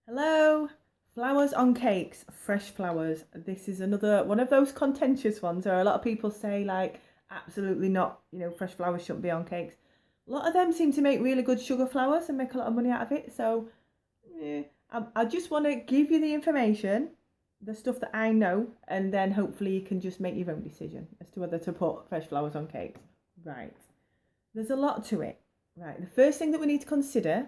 Hello, flowers on cakes, fresh flowers. This is another one of those contentious ones where a lot of people say, like, absolutely not, fresh flowers shouldn't be on cakes. A lot of them seem to make really good sugar flowers and make a lot of money out of it. So, I just want to give you the information, the stuff that I know, and then hopefully you can just make your own decision as to whether to put fresh flowers on cakes. Right. There's a lot to it. Right. The first thing that we need to consider,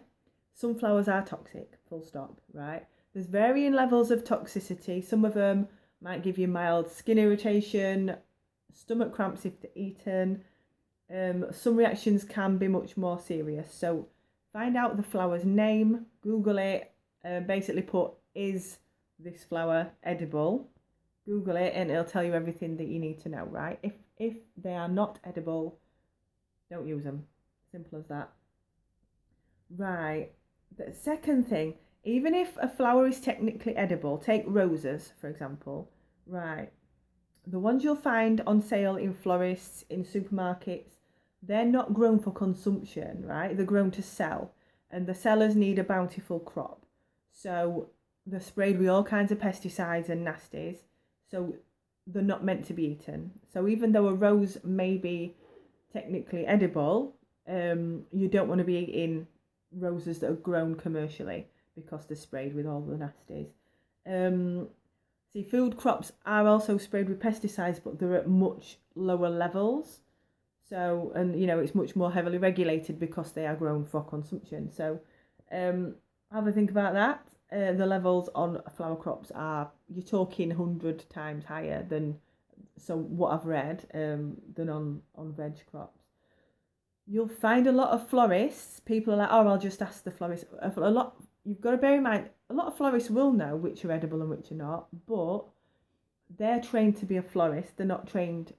sunflowers are toxic, full stop, right? There's varying levels of toxicity. Some of them might give you mild skin irritation, stomach cramps if they're eaten. Some reactions can be much more serious. So find out the flower's name, Google it, basically put, is this flower edible? Google it and it'll tell you everything that you need to know, right? If they are not edible, don't use them. Simple as that. Right. The second thing, even if a flower is technically edible, take roses, for example. Right. The ones you'll find on sale in florists, in supermarkets, they're not grown for consumption, right? They're grown to sell. And the sellers need a bountiful crop. So they're sprayed with all kinds of pesticides and nasties. So they're not meant to be eaten. So even though a rose may be technically edible, you don't want to be eating roses that are grown commercially because they're sprayed with all the nasties. See, food crops are also sprayed with pesticides, but they're at much lower levels. So, and it's much more heavily regulated because they are grown for consumption. So, have a think about that. The levels on flower crops are, you're talking 100 times higher than, so what I've read, than on veg crops. You'll find a lot of florists, people are like, oh, I'll just ask the florist. You've got to bear in mind, a lot of florists will know which are edible and which are not, but they're trained to be a florist. They're not trained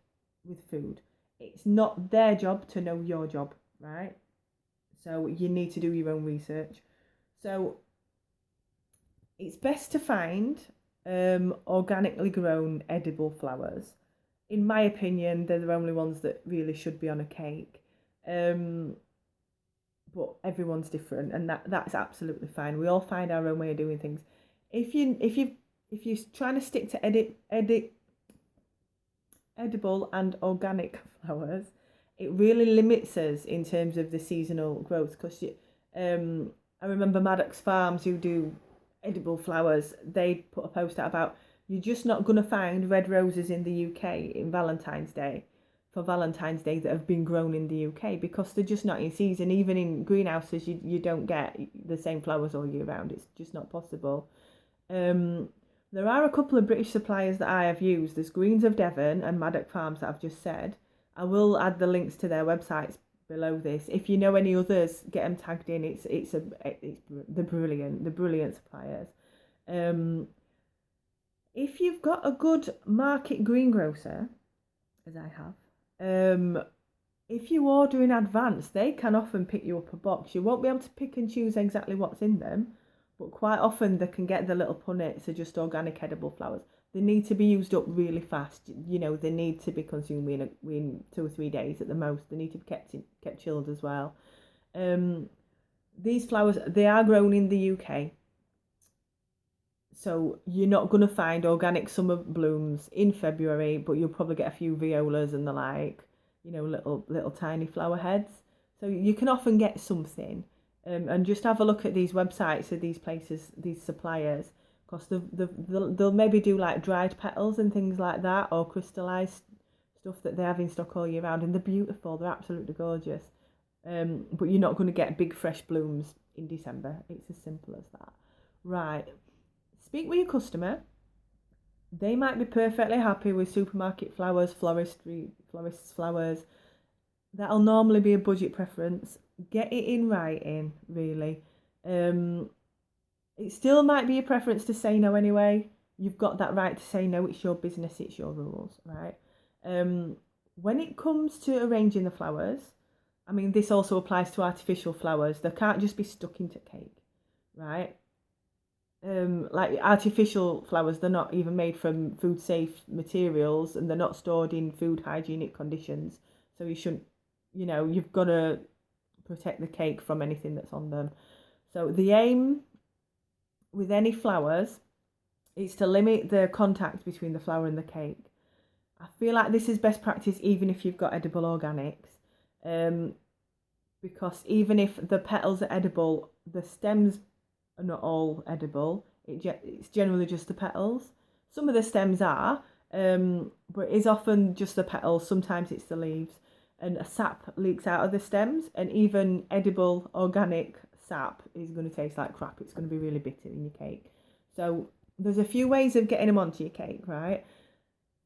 with food. It's not their job to know your job, right? So you need to do your own research. So it's best to find organically grown edible flowers. In my opinion, they're the only ones that really should be on a cake. But everyone's different, and that's absolutely fine. We all find our own way of doing things. If you're trying to stick to edible and organic flowers, it really limits us in terms of the seasonal growth. Because I remember Maddox Farms, who do edible flowers, they put a post out about, you're just not going to find red roses in the UK in Valentine's Day, for Valentine's Day, that have been grown in the UK, because they're just not in season. Even in greenhouses, you don't get the same flowers all year round. It's just not possible. There are a couple of British suppliers that I have used. There's Greens of Devon and Maddox Farms that I've just said. I will add the links to their websites below this. If you know any others, get them tagged in. They're brilliant suppliers. If you've got a good market greengrocer, as I have, if you order in advance, they can often pick you up a box. You won't be able to pick and choose exactly what's in them, but quite often they can get the little punnets, are just organic edible flowers. They need to be used up really fast. They need to be consumed in 2 or 3 days at the most. They need to be kept chilled as well. These flowers, they are grown in the UK. So you're not going to find organic summer blooms in February, but you'll probably get a few violas and the like, little tiny flower heads. So you can often get something. And just have a look at these websites of these places, these suppliers, because they'll maybe do like dried petals and things like that, or crystallized stuff that they have in stock all year round, and they're beautiful. They're absolutely gorgeous. But you're not going to get big fresh blooms in December. It's as simple as that. Right. Speak with your customer. They might be perfectly happy with supermarket flowers, florists' flowers. That'll normally be a budget preference. Get it in writing, really. It still might be a preference to say no anyway. You've got that right to say no. It's your business, it's your rules, right? When it comes to arranging the flowers, I mean, this also applies to artificial flowers. They can't just be stuck into cake, right? Like artificial flowers, they're not even made from food safe materials, and they're not stored in food hygienic conditions. So you shouldn't, you've got to protect the cake from anything that's on them. So the aim with any flowers, it's to limit the contact between the flower and the cake. I feel like this is best practice even if you've got edible organics, because even if the petals are edible, the stems are not all edible. It's generally just the petals. Some of the stems are, but it is often just the petals. Sometimes it's the leaves, and a sap leaks out of the stems, and even edible organic sap is going to taste like crap. It's going to be really bitter in your cake. So there's a few ways of getting them onto your cake, right?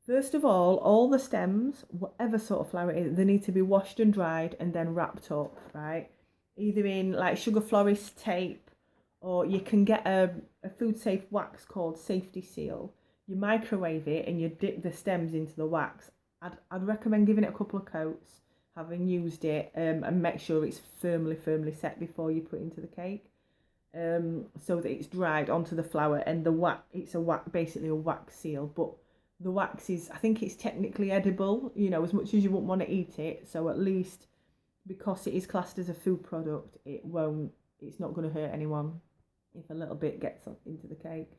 First of all the stems, whatever sort of flower it is, they need to be washed and dried and then wrapped up, right? Either in like sugar florist tape, or you can get a food safe wax called Safety Seal. You microwave it and you dip the stems into the wax. I'd recommend giving it a couple of coats, having used it, and make sure it's firmly set before you put it into the cake, so that it's dried onto the flour. And the wax, it's basically a wax seal, but the wax is, I think it's technically edible, as much as you wouldn't want to eat it. So at least because it is classed as a food product, it's not going to hurt anyone if a little bit gets into the cake.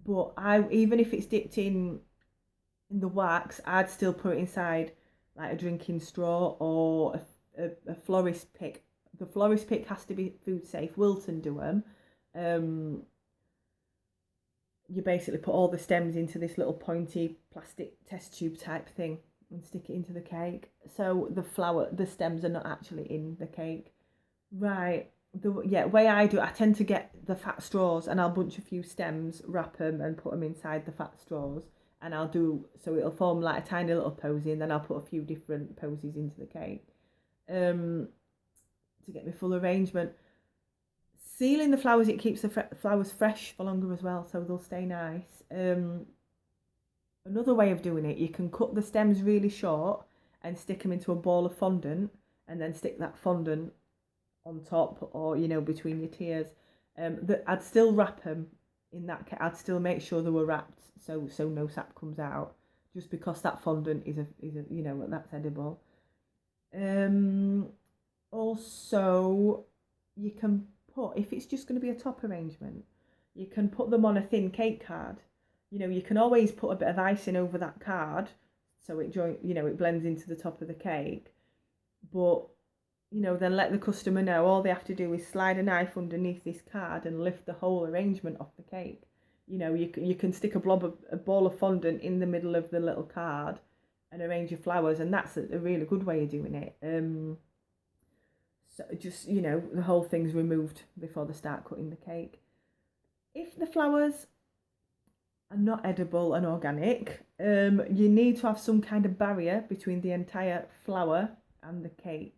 But even if it's dipped in the wax, I'd still put it inside like a drinking straw or a florist pick. The florist pick has to be food safe. Wilton do them. You basically put all the stems into this little pointy plastic test tube type thing and stick it into the cake. So the stems are not actually in the cake. Right. The way I do it, I tend to get the fat straws and I'll bunch a few stems, wrap them and put them inside the fat straws. And so it'll form like a tiny little posy, and then I'll put a few different posies into the cake to get my full arrangement. Sealing the flowers, it keeps the flowers fresh for longer as well, so they'll stay nice. Another way of doing it, you can cut the stems really short and stick them into a ball of fondant, and then stick that fondant on top, or between your tiers. I'd still wrap them in that. I'd still make sure they were wrapped, so no sap comes out, just because that fondant is that's edible. Also, you can put, if it's just going to be a top arrangement, you can put them on a thin cake card. You can always put a bit of icing over that card so it blends into the top of the cake. But then let the customer know all they have to do is slide a knife underneath this card and lift the whole arrangement off the cake. You can stick a ball of fondant in the middle of the little card and arrange your flowers, and that's a really good way of doing it. So just, the whole thing's removed before they start cutting the cake. If the flowers are not edible and organic, you need to have some kind of barrier between the entire flower and the cake.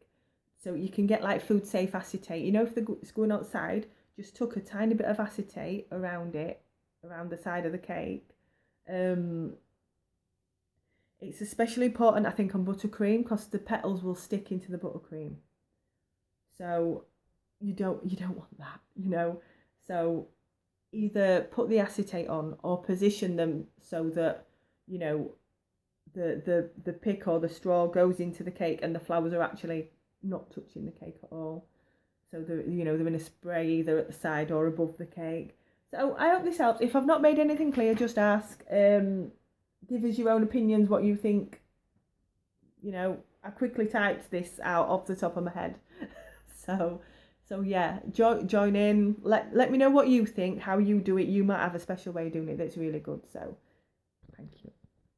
So you can get like food safe acetate. If it's going outside, just tuck a tiny bit of acetate around it, around the side of the cake. It's especially important, I think, on buttercream, because the petals will stick into the buttercream. So you don't want that, So either put the acetate on or position them so that the pick or the straw goes into the cake and the flowers are actually not touching the cake at all. So they're in a spray either at the side or above the cake. So I hope this helps. If I've not made anything clear, just ask. Give us your own opinions, what you think. I quickly typed this out off the top of my head. So yeah, join in. Let me know what you think, how you do it. You might have a special way of doing it that's really good. So thank you.